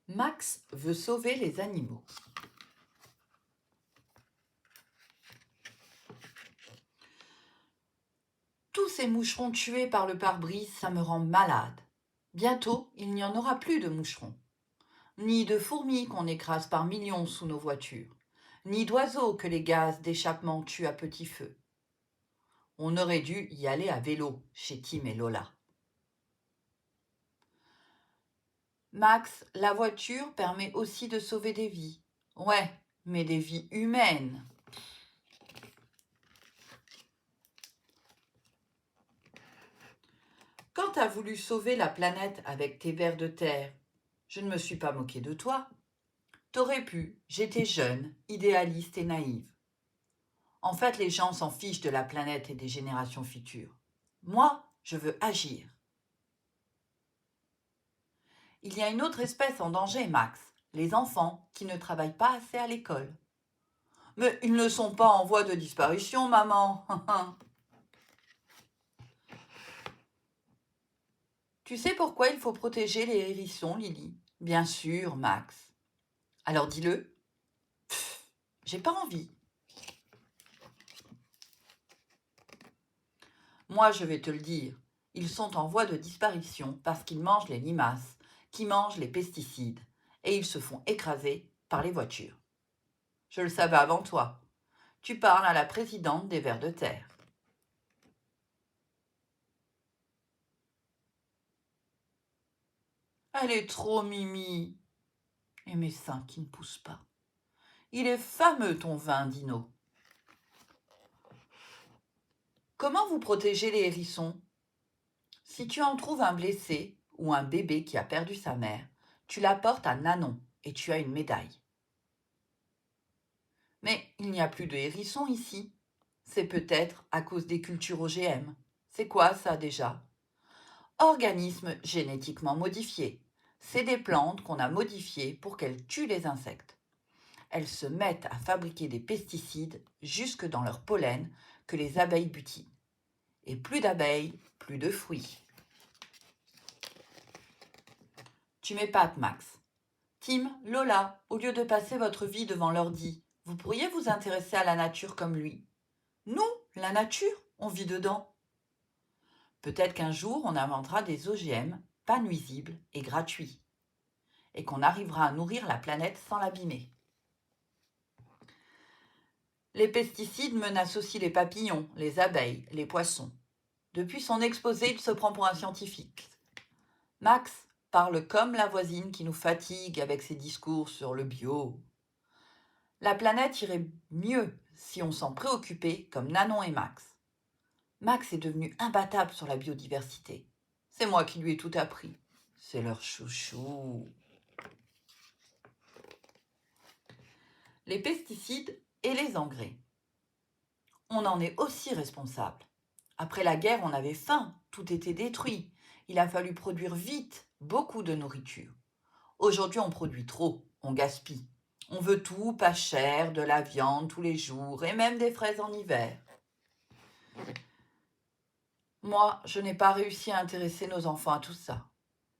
Max veut sauver les animaux. Tous ces moucherons tués par le pare-brise, ça me rend malade. Bientôt, il n'y en aura plus de moucherons. Ni de fourmis qu'on écrase par millions sous nos voitures. Ni d'oiseaux que les gaz d'échappement tuent à petit feu. On aurait dû y aller à vélo chez Tim et Lola. Max, la voiture permet aussi de sauver des vies. Ouais, mais des vies humaines. Quand t'as voulu sauver la planète avec tes vers de terre, je ne me suis pas moquée de toi. T'aurais pu, j'étais jeune, idéaliste et naïve. En fait, les gens s'en fichent de la planète et des générations futures. Moi, je veux agir. Il y a une autre espèce en danger, Max, les enfants qui ne travaillent pas assez à l'école. Mais ils ne sont pas en voie de disparition, maman. Tu sais pourquoi il faut protéger les hérissons, Lily? Bien sûr, Max. Alors dis-le. J'ai pas envie. Moi, je vais te le dire. Ils sont en voie de disparition parce qu'ils mangent les limaces, qui mangent les pesticides, et ils se font écraser par les voitures. Je le savais avant toi. Tu parles à la présidente des Vers de Terre. Elle est trop mimi. Et mes seins qui ne poussent pas. Il est fameux ton vin, Dino. Comment vous protégez les hérissons? Si tu en trouves un blessé ou un bébé qui a perdu sa mère, tu l'apportes à Nanon et tu as une médaille. Mais il n'y a plus de hérissons ici. C'est peut-être à cause des cultures OGM. C'est quoi ça déjà? Organismes génétiquement modifiés. C'est des plantes qu'on a modifiées pour qu'elles tuent les insectes. Elles se mettent à fabriquer des pesticides jusque dans leur pollen que les abeilles butinent. Et plus d'abeilles, plus de fruits. Tu m'épates, Max. Tim, Lola, au lieu de passer votre vie devant l'ordi, vous pourriez vous intéresser à la nature comme lui. Nous, la nature, on vit dedans. Peut-être qu'un jour, on inventera des OGM pas nuisibles et gratuits, et qu'on arrivera à nourrir la planète sans l'abîmer. Les pesticides menacent aussi les papillons, les abeilles, les poissons. Depuis son exposé, il se prend pour un scientifique. Max parle comme la voisine qui nous fatigue avec ses discours sur le bio. La planète irait mieux si on s'en préoccupait comme Nanon et Max. Max est devenu imbattable sur la biodiversité. C'est moi qui lui ai tout appris. C'est leur chouchou. Les pesticides et les engrais. On en est aussi responsable. Après la guerre, on avait faim, tout était détruit. Il a fallu produire vite beaucoup de nourriture. Aujourd'hui, on produit trop, on gaspille. On veut tout pas cher, de la viande tous les jours et même des fraises en hiver. Moi, je n'ai pas réussi à intéresser nos enfants à tout ça.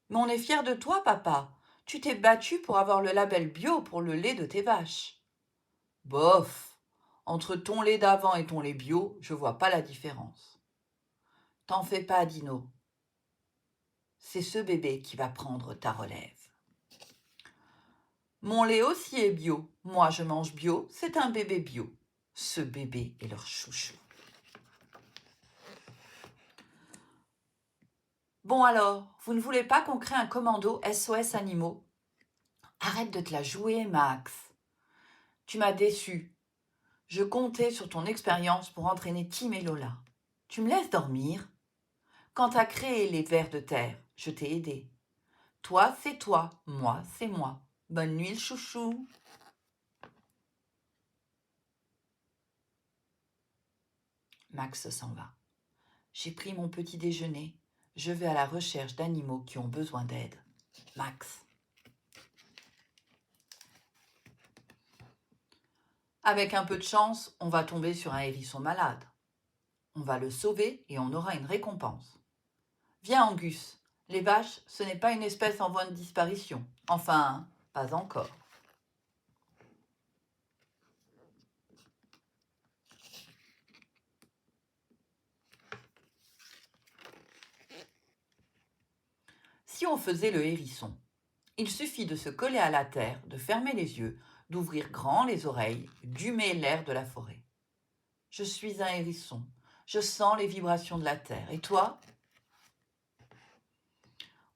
Mais on est fiers de toi, papa. Tu t'es battu pour avoir le label bio pour le lait de tes vaches. Bof, entre ton lait d'avant et ton lait bio, je vois pas la différence. T'en fais pas, Dino. C'est ce bébé qui va prendre ta relève. Mon lait aussi est bio. Moi, je mange bio, c'est un bébé bio. Ce bébé est leur chouchou. Bon alors, vous ne voulez pas qu'on crée un commando SOS Animaux? Arrête de te la jouer, Max. Tu m'as déçu. Je comptais sur ton expérience pour entraîner Tim et Lola. Tu me laisses dormir? Quand t'as créé les vers de terre, je t'ai aidé. Toi, c'est toi, moi, c'est moi. Bonne nuit, le chouchou. Max s'en va. J'ai pris mon petit déjeuner. Je vais à la recherche d'animaux qui ont besoin d'aide. Max. Avec un peu de chance, on va tomber sur un hérisson malade. On va le sauver et on aura une récompense. Viens, Angus. Les vaches, ce n'est pas une espèce en voie de disparition. Enfin, Pas encore. Si on faisait le hérisson, il suffit de se coller à la terre, de fermer les yeux, d'ouvrir grand les oreilles, d'humer l'air de la forêt. Je suis un hérisson, je sens les vibrations de la terre. Et toi ?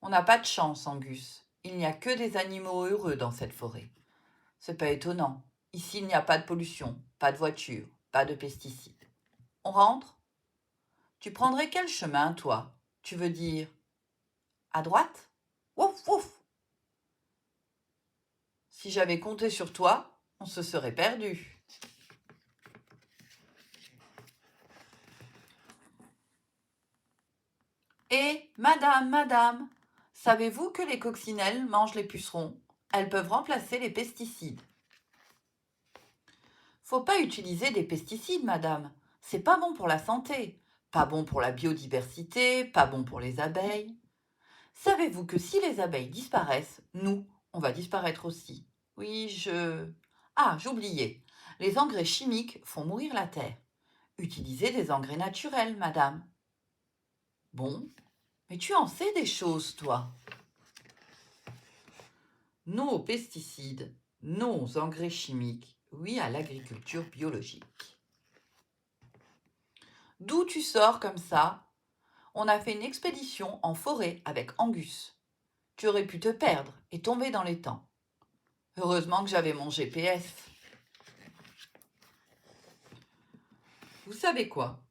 On n'a pas de chance, Angus. Il n'y a que des animaux heureux dans cette forêt. C'est pas étonnant. Ici, il n'y a pas de pollution, pas de voiture, pas de pesticides. On rentre ? Tu prendrais quel chemin, toi ? Tu veux dire à droite ? Ouf, ouf ! Si j'avais compté sur toi, on se serait perdu. Et, madame, savez-vous que les coccinelles mangent les pucerons ? Elles peuvent remplacer les pesticides. Faut pas utiliser des pesticides, madame. C'est pas bon pour la santé, pas bon pour la biodiversité, pas bon pour les abeilles. Savez-vous que si les abeilles disparaissent, nous, on va disparaître aussi. Oui, Ah, j'oubliais. Les engrais chimiques font mourir la terre. Utilisez des engrais naturels, madame. Bon, mais tu en sais des choses, toi. Non aux pesticides, non aux engrais chimiques, oui à l'agriculture biologique. D'où tu sors comme ça ? On a fait une expédition en forêt avec Angus. Tu aurais pu te perdre et tomber dans les temps. Heureusement que j'avais mon GPS. Vous savez quoi ?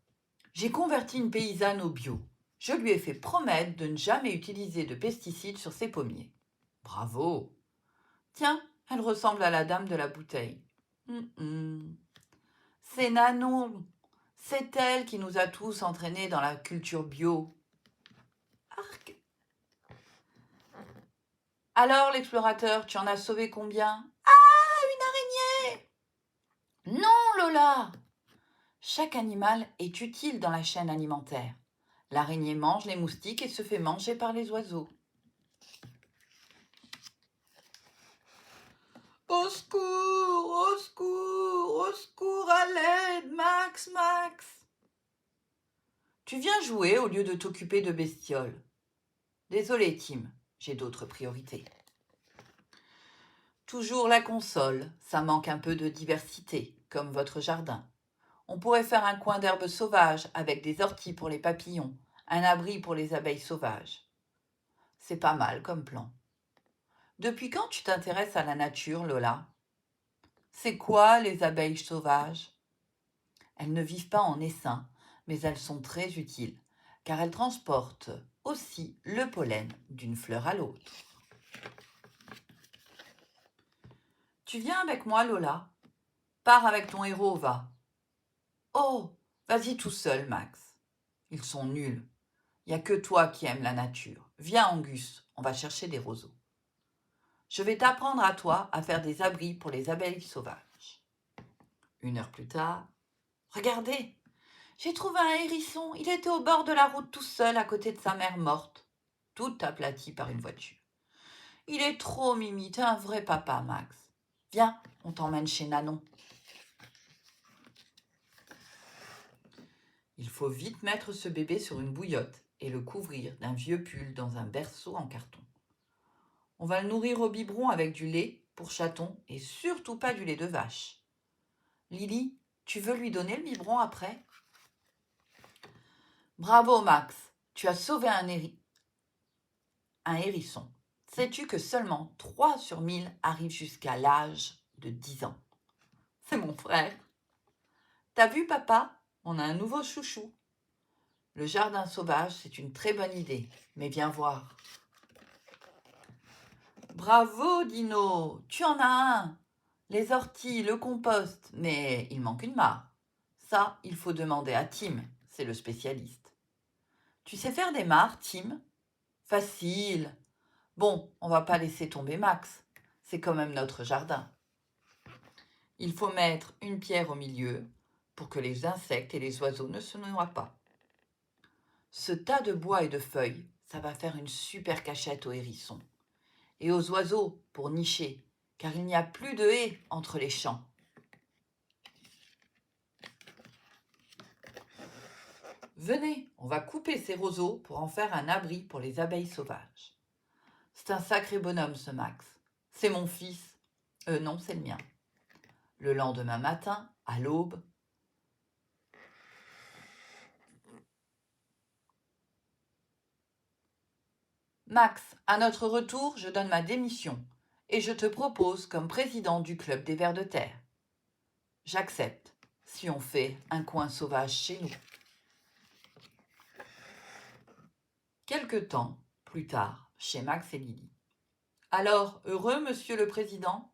J'ai converti une paysanne au bio. Je lui ai fait promettre de ne jamais utiliser de pesticides sur ses pommiers. Bravo ! Tiens, elle ressemble à la dame de la bouteille. C'est Nanon. C'est elle qui nous a tous entraînés dans la culture bio. Arc. Alors, l'explorateur, tu en as sauvé combien ? Ah, une araignée ! Non, Lola ! Chaque animal est utile dans la chaîne alimentaire. L'araignée mange les moustiques et se fait manger par les oiseaux. Au secours, au secours, au secours, à l'aide, Max, Max. Tu viens jouer au lieu de t'occuper de bestioles. Désolé, Tim, j'ai d'autres priorités. Toujours la console, ça manque un peu de diversité, comme votre jardin. On pourrait faire un coin d'herbe sauvage avec des orties pour les papillons, un abri pour les abeilles sauvages. C'est pas mal comme plan. Depuis quand tu t'intéresses à la nature, Lola ? C'est quoi les abeilles sauvages ? Elles ne vivent pas en essaim, mais elles sont très utiles, car elles transportent aussi le pollen d'une fleur à l'autre. Tu viens avec moi, Lola ? Pars avec ton héros, va. Oh, vas-y tout seul, Max. Ils sont nuls. Il n'y a que toi qui aimes la nature. Viens, Angus, on va chercher des roseaux. Je vais t'apprendre à toi à faire des abris pour les abeilles sauvages. 1 heure plus tard, regardez, j'ai trouvé un hérisson. Il était au bord de la route tout seul à côté de sa mère morte, toute aplatie par une voiture. Il est trop mimi, t'es un vrai papa, Max. Viens, on t'emmène chez Nanon. Il faut vite mettre ce bébé sur une bouillotte et le couvrir d'un vieux pull dans un berceau en carton. On va le nourrir au biberon avec du lait pour chaton et surtout pas du lait de vache. Lily, tu veux lui donner le biberon après ? Bravo Max, tu as sauvé un hérisson. Sais-tu que seulement 3 sur 1000 arrivent jusqu'à l'âge de 10 ans ? C'est mon frère. T'as vu papa ? On a un nouveau chouchou. Le jardin sauvage, c'est une très bonne idée, mais viens voir. Bravo Dino, tu en as un. Les orties, le compost, mais il manque une mare. Ça, il faut demander à Tim, c'est le spécialiste. Tu sais faire des mares, Tim ? Facile. Bon, on va pas laisser tomber Max. C'est quand même notre jardin. Il faut mettre une pierre au milieu pour que les insectes et les oiseaux ne se noient pas. Ce tas de bois et de feuilles, ça va faire une super cachette au hérisson. et aux oiseaux pour nicher, car il n'y a plus de haies entre les champs. Venez, on va couper ces roseaux pour en faire un abri pour les abeilles sauvages. C'est un sacré bonhomme, ce Max. C'est mon fils. Non, c'est le mien. Le lendemain matin, à l'aube, Max, à notre retour, je donne ma démission et je te propose comme président du club des vers de terre. J'accepte, si on fait un coin sauvage chez nous. Quelque temps plus tard, chez Max et Lily. Alors, heureux, monsieur le président?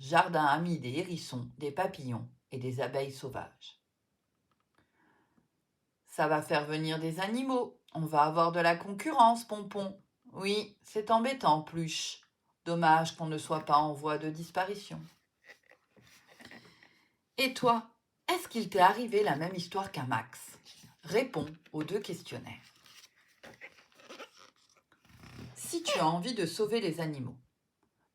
Jardin ami des hérissons, des papillons et des abeilles sauvages. Ça va faire venir des animaux. On va avoir de la concurrence, Pompon. Oui, c'est embêtant, Pluche. Dommage qu'on ne soit pas en voie de disparition. Et toi, est-ce qu'il t'est arrivé la même histoire qu'à Max? Réponds aux 2 questionnaires. Si tu as envie de sauver les animaux,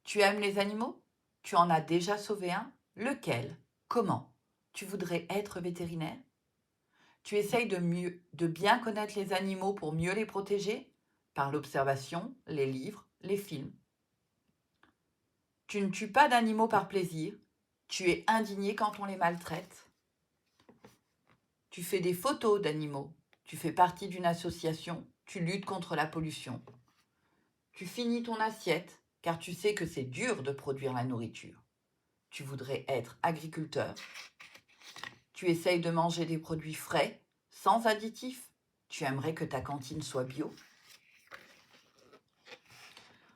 tu aimes les animaux? Tu en as déjà sauvé un? Lequel? Comment? Tu voudrais être vétérinaire? Tu essayes de bien connaître les animaux pour mieux les protéger? Par l'observation, les livres, les films. Tu ne tues pas d'animaux par plaisir. Tu es indigné quand on les maltraite. Tu fais des photos d'animaux. Tu fais partie d'une association. Tu luttes contre la pollution. Tu finis ton assiette car tu sais que c'est dur de produire la nourriture. Tu voudrais être agriculteur. Tu essayes de manger des produits frais, sans additifs. Tu aimerais que ta cantine soit bio.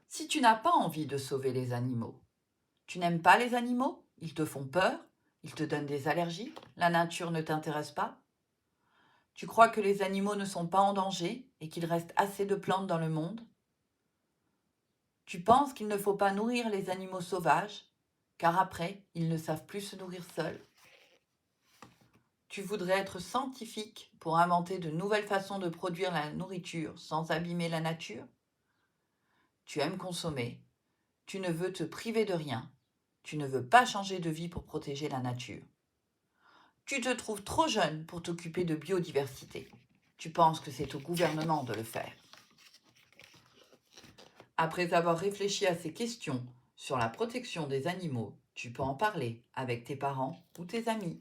Si tu n'as pas envie de sauver les animaux, tu n'aimes pas les animaux? Ils te font peur? Ils te donnent des allergies? La nature ne t'intéresse pas? Tu crois que les animaux ne sont pas en danger et qu'il reste assez de plantes dans le monde? Tu penses qu'il ne faut pas nourrir les animaux sauvages, car après, ils ne savent plus se nourrir seuls? Tu voudrais être scientifique pour inventer de nouvelles façons de produire la nourriture sans abîmer la nature? Tu aimes consommer. Tu ne veux te priver de rien. Tu ne veux pas changer de vie pour protéger la nature. Tu te trouves trop jeune pour t'occuper de biodiversité. Tu penses que c'est au gouvernement de le faire. Après avoir réfléchi à ces questions sur la protection des animaux, tu peux en parler avec tes parents ou tes amis.